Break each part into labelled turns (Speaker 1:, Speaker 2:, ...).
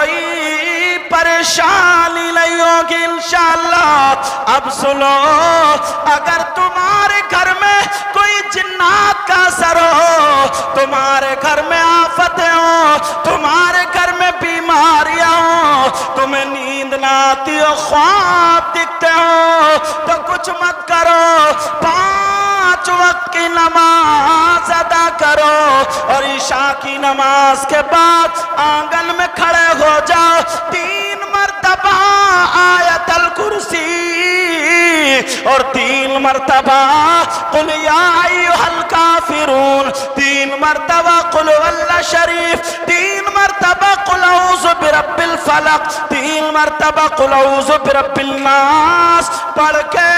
Speaker 1: کوئی پریشانی نہیں ہوگی انشاءاللہ۔ اب سنو، اگر تمہارے گھر میں کوئی جنات کا اثر ہو، تمہارے گھر میں آفتیں ہوں، تمہارے گھر میں بیماریاں ہوں، تمہیں نیند نہ آتی ہو، خواب دکھتے ہو، تو کچھ مت کرو، 5 وقت کی نماز ادا کرو اور عشاء کی نماز کے بعد آنگن میں کھڑے ہو جاؤ، 3 مرتبہ آیت الکرسی اور 3 مرتبہ قل یا ایھا الکافرون، 3 مرتبہ قل هو اللہ شریف، 3 مرتبہ قل اعوذ برب الفلق، 3 مرتبہ قل اعوذ برب الناس پڑھ کے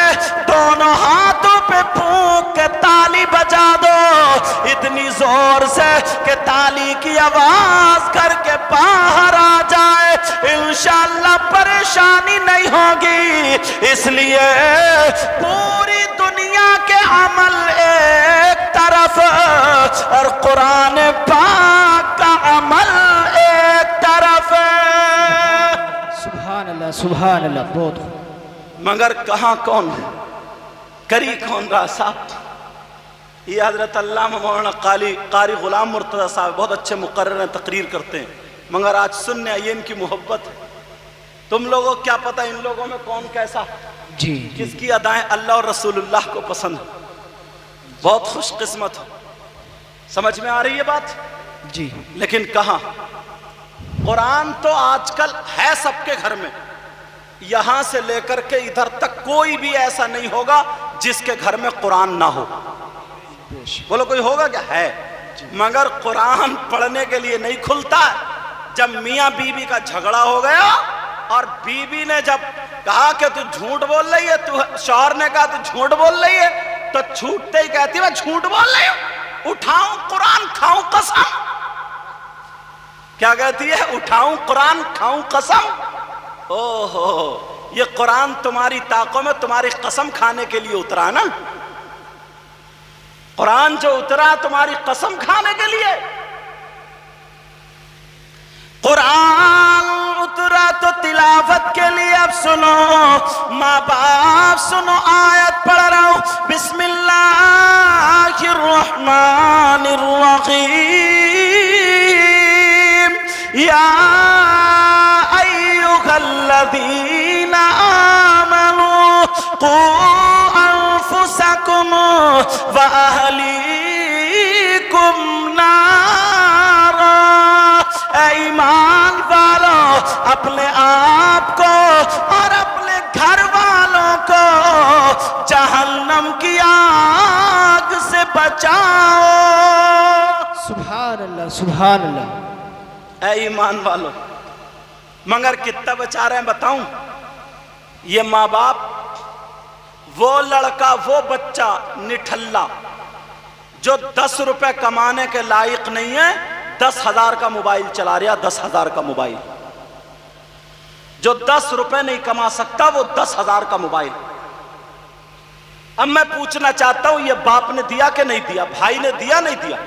Speaker 1: دونوں ہاتھوں پہ پھونک کے تالی بجا دو، اتنی زور سے کہ تالی کی آواز کر کے باہر آ جائے، انشاءاللہ پریشانی نہیں ہوگی۔ اس لیے پوری دنیا کے عمل ایک طرف اور قرآن پاک کا عمل ایک طرف۔
Speaker 2: سبحان اللہ سبحان اللہ، بہت
Speaker 1: مگر کہاں کون کری کون رہا صاحب؟ یہ حضرت علامہ مولانا قاری غلام مرتضیٰ صاحب بہت اچھے مقرر ہیں، تقریر کرتے ہیں، مگر آج سننے آئیے ان کی محبت ہے۔ تم لوگوں کو کیا پتہ ان لوگوں میں کون کیسا،
Speaker 2: جی
Speaker 1: کس کی ادائیں اللہ اور رسول اللہ کو پسند ہو، بہت خوش قسمت ہو۔ سمجھ میں آ رہی ہے بات؟
Speaker 2: جی
Speaker 1: لیکن کہاں؟ قرآن تو آج کل ہے سب کے گھر میں، یہاں سے لے کر کے ادھر تک کوئی بھی ایسا نہیں ہوگا جس کے گھر میں قرآن نہ ہو۔ بولو کوئی ہوگا کیا؟ ہے، مگر قرآن پڑھنے کے لیے نہیں کھلتا ہے۔ جب میاں بیوی کا جھگڑا ہو گیا اور بیوی نے جب کہا کہ تو جھوٹ بول رہی ہے، تو شوہر نے کہا تو جھوٹ بول رہی ہے، تو چھوٹتے ہی کہتی میں جھوٹ بول رہی ہوں، اٹھاؤں قرآن کھاؤں قسم۔ کیا کہتی ہے؟ اٹھاؤں قرآن کھاؤں قسم۔ اوہو، یہ قرآن تمہاری طاقوں میں تمہاری قسم کھانے کے لیے اترا نا؟ قرآن جو اترا تمہاری قسم کھانے کے لیے؟ قرآن اترا تو تلاوت کے لیے۔ اب سنو ماں باپ، سنو آیت پڑھ رہا ہوں، بسم اللہ الرحمن الرحیم، یا ایھا الذین آمنوا قوا انفسکم واہلیکم نارا، اے ایمان والو اپنے آپ کو اور اپنے گھر والوں کو جہنم کی آگ سے بچاؤ۔
Speaker 2: سبحان اللہ سبحان اللہ۔
Speaker 1: اے ایمان والو، مگر کتنا بچا رہے ہیں بتاؤں؟ یہ ماں باپ، وہ لڑکا وہ بچہ نٹھلا جو 10 روپے کمانے کے لائق نہیں ہے، 10,000 کا موبائل چلا رہا، 10,000 کا موبائل، جو 10 روپے نہیں کما سکتا وہ 10,000 کا موبائل۔ اب میں پوچھنا چاہتا ہوں، یہ باپ نے دیا کہ نہیں دیا؟ بھائی نے دیا نہیں دیا؟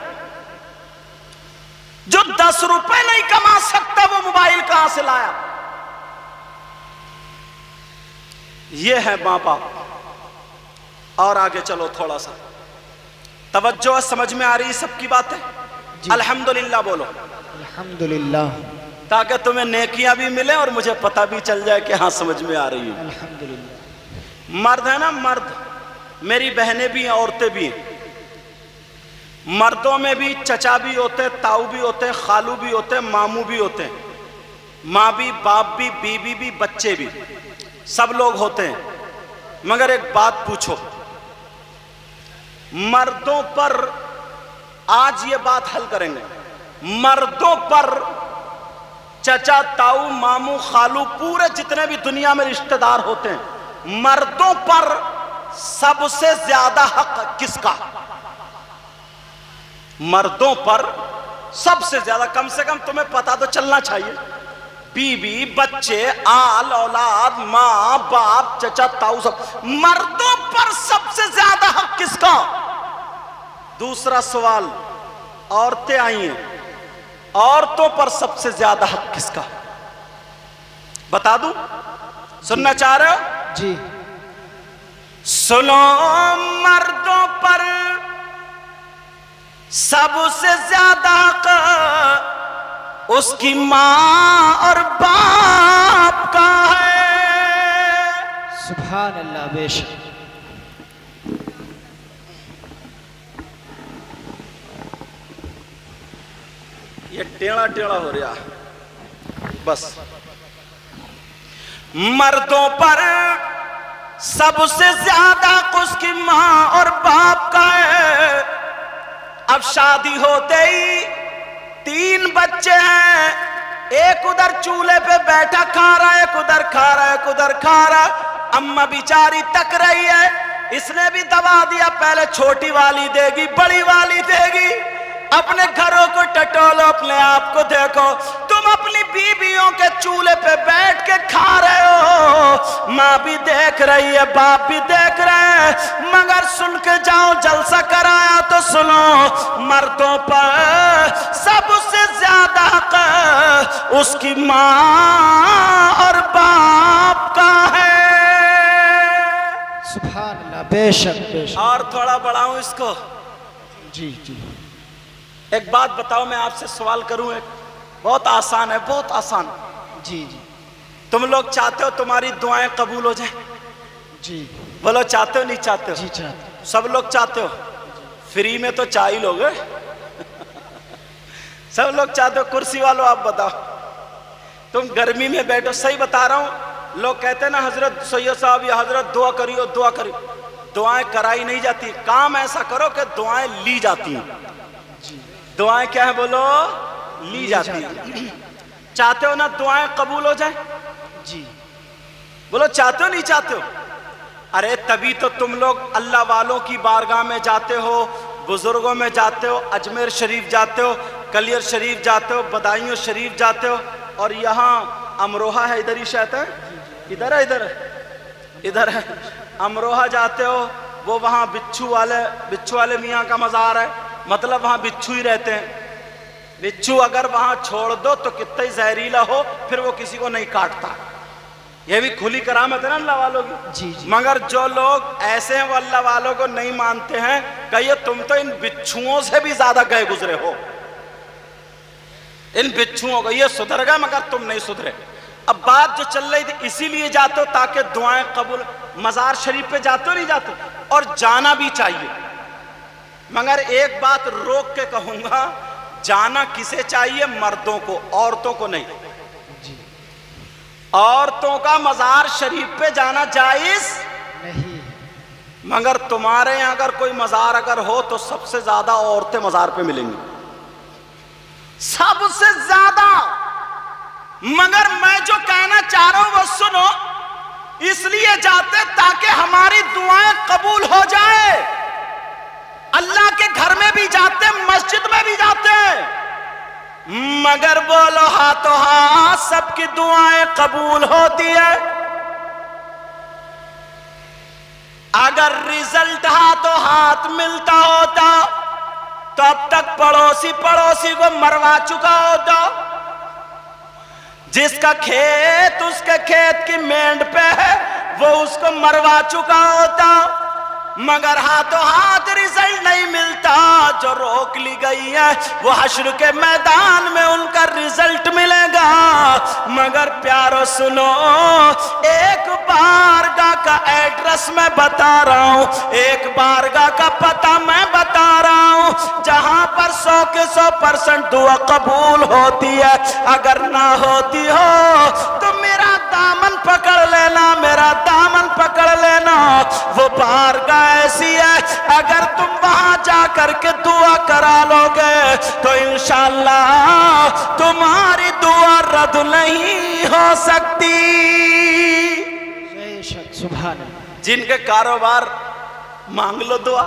Speaker 1: جو 10 روپے نہیں کما سکتا وہ موبائل کہاں سے لایا؟ یہ ہے ماں باپ۔ اور آگے چلو تھوڑا سا توجہ، سمجھ میں آ رہی سب کی باتیں؟
Speaker 2: جی
Speaker 1: الحمدللہ بولو،
Speaker 2: الحمدللہ
Speaker 1: تاکہ تمہیں نیکیاں بھی ملیں اور مجھے پتہ بھی چل جائے کہ ہاں سمجھ میں آ رہی ہے۔
Speaker 2: الحمدللہ۔
Speaker 1: مرد ہے نا، مرد، میری بہنیں بھی ہیں، عورتیں بھی ہیں، مردوں میں بھی چچا بھی ہوتے ہیں، تاؤ بھی ہوتے ہیں، خالو بھی ہوتے ہیں، ماموں بھی ہوتے ہیں، ماں بھی، باپ بھی، بیوی بھی، بچے بھی، سب لوگ ہوتے ہیں۔ مگر ایک بات پوچھو، مردوں پر آج یہ بات حل کریں گے، مردوں پر چچا، تاؤ، ماموں، خالو، پورے جتنے بھی دنیا میں رشتہ دار ہوتے ہیں، مردوں پر سب سے زیادہ حق کس کا؟ مردوں پر سب سے زیادہ، کم سے کم تمہیں پتا تو چلنا چاہیے، بیوی، بچے، آل اولاد، ماں باپ، چچا تاؤ، سب مردوں پر سب سے زیادہ حق کس کا؟ دوسرا سوال، عورتیں آئی ہیں، عورتوں پر سب سے زیادہ حق کس کا؟ بتا دوں؟ سننا چاہ رہے ہو؟
Speaker 2: جی
Speaker 1: سنو، مردوں پر سب سے زیادہ حق اس کی ماں اور باپ کا ہے۔
Speaker 2: سبحان اللہ، بے شک۔
Speaker 1: یہ ٹیڑھا ٹیڑھا ہو رہا بس۔ مردوں پر سب سے زیادہ اس کی ماں اور باپ کا ہے۔ اب شادی ہوتے ہی 3 بچے ہیں، ایک ادھر چولہے پہ بیٹھا کھا رہا ہے، ایک ادھر کھا رہا ہے، ایک ادھر کھا رہا ہے۔ اماں بیچاری تک رہی ہے، اس نے بھی دبا دیا، پہلے چھوٹی والی دے گی، بڑی والی دے گی۔ اپنے گھروں کو ٹٹولو، اپنے آپ کو دیکھو، تم اپنی بیویوں کے چولہے پہ بیٹھ کے کھا رہے ہو، ماں بھی دیکھ رہی ہے، باپ بھی دیکھ رہے ہیں، مگر سن کے جاؤ، جلسہ کرایا تو سنو، مردوں پر سب سے زیادہ حق اس کی ماں اور باپ کا ہے۔
Speaker 2: سبحان اللہ، بے شک بے شک۔
Speaker 1: اور تھوڑا بڑھاؤں اس کو؟
Speaker 2: جی جی
Speaker 1: ایک بات بتاؤ، میں آپ سے سوال کروں، ایک بہت آسان ہے، بہت آسان۔
Speaker 2: جی جی
Speaker 1: تم لوگ چاہتے ہو تمہاری دعائیں قبول ہو جائیں؟
Speaker 2: جی
Speaker 1: بولو چاہتے ہو نہیں چاہتے ہو؟
Speaker 2: جی چاہتے۔
Speaker 1: سب لوگ چاہتے ہو؟ فری میں تو چاہ ہی لوگ سب لوگ چاہتے ہو؟ کرسی والوں آپ بتاؤ، تم گرمی میں بیٹھو، صحیح بتا رہا ہوں، لوگ کہتے ہیں نا حضرت سید صاحب یا حضرت دعا کریو دعا کریو، دعائیں کرائی نہیں جاتی، کام ایسا کرو کہ دعائیں لی جاتی ہیں۔ دعائیں کیا ہے بولو؟ لی جاتی ہیں۔ چاہتے ہو نا دعائیں قبول ہو جائیں؟
Speaker 2: جی
Speaker 1: بولو چاہتے ہو نہیں چاہتے ہو؟ ارے تبھی تو تم لوگ اللہ والوں کی بارگاہ میں جاتے ہو، بزرگوں میں جاتے ہو، اجمیر شریف جاتے ہو، کلیر شریف جاتے ہو، بدائیوں شریف جاتے ہو، اور یہاں امروہہ ہے، ادھر ہی شاید ہے، ادھر ہے، ادھر ہے، امروہہ جاتے ہو، وہ وہاں بچھو والے میاں کا مزار ہے، مطلب وہاں بچھو ہی رہتے ہیں۔ بچھو اگر وہاں چھوڑ دو تو کتنا ہی زہریلا ہو، پھر وہ کسی کو نہیں کاٹتا۔ یہ بھی کھلی کرامت ہے نا اللہ والوں کی۔
Speaker 2: جی جی
Speaker 1: مگر جو لوگ ایسے ہیں وہ اللہ والوں کو نہیں مانتے ہیں، کہیے تم تو ان بچھوؤں سے بھی زیادہ گئے گزرے ہو، ان بچھوؤں کو، یہ سدھر گئے مگر تم نہیں سدھرے۔ اب بات جو چل رہی تھی، اسی لیے جاتے ہو تاکہ دعائیں قبول۔ مزار شریف پہ جاتے ہو نہیں جاتے؟ اور جانا بھی چاہیے، مگر ایک بات روک کے کہوں گا، جانا کسے چاہیے؟ مردوں کو، عورتوں کو نہیں۔ عورتوں کا مزار شریف پہ جانا جائز
Speaker 2: نہیں،
Speaker 1: مگر تمہارے یہاں اگر کوئی مزار اگر ہو تو سب سے زیادہ عورتیں مزار پہ ملیں گی، سب سے زیادہ۔ مگر میں جو کہنا چاہ رہا ہوں وہ سنو، اس لیے جاتے تاکہ ہماری دعائیں قبول ہو جائے۔ اللہ کے گھر میں بھی جاتے، مسجد میں بھی جاتے، مگر بولو ہاتھوں ہاتھ سب کی دعائیں قبول ہوتی ہے؟ اگر رزلٹ ہاتھوں ہاتھ ملتا ہوتا تو اب تک پڑوسی کو مروا چکا ہوتا، جس کا کھیت اس کے کھیت کی مینڈ پہ ہے وہ اس کو مروا چکا ہوتا، مگر ہاتھوں ہاتھ رزلٹ نہیں ملتا۔ جو روک لی گئی ہے وہ حشر کے میدان میں ان کا رزلٹ ملے گا۔ مگر پیارو سنو، ایک بارگاہ کا ایڈریس میں بتا رہا ہوں، ایک بارگاہ کا پتہ میں بتا رہا ہوں، جہاں پر 100 کے 100% دعا قبول ہوتی ہے۔ اگر نہ ہوتی ہو تو میرا دامن پکڑ لینا، میرا دامن پکڑ لینا، وہ بارگاہ ایسی ہے اگر تم وہاں جا کر کے دعا کرا لو گے تو انشاءاللہ تمہاری دعا رد نہیں ہو سکتی۔
Speaker 2: بے شک، سبحان اللہ۔
Speaker 1: جن کے کاروبار مانگ لو دعا،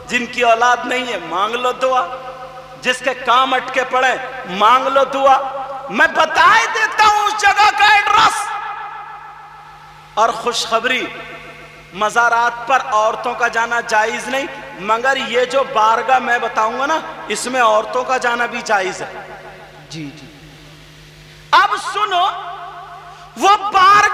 Speaker 1: جن کی اولاد نہیں ہے مانگ لو دعا، جس کے کام اٹکے پڑے مانگ لو دعا۔ میں بتا ہی دیتا ہوں اس جگہ کا ایڈریس۔ اور خوشخبری، مزارات پر عورتوں کا جانا جائز نہیں، مگر یہ جو بارگاہ میں بتاؤں گا نا اس میں عورتوں کا جانا بھی جائز ہے۔
Speaker 2: جی جی
Speaker 1: اب سنو، وہ بار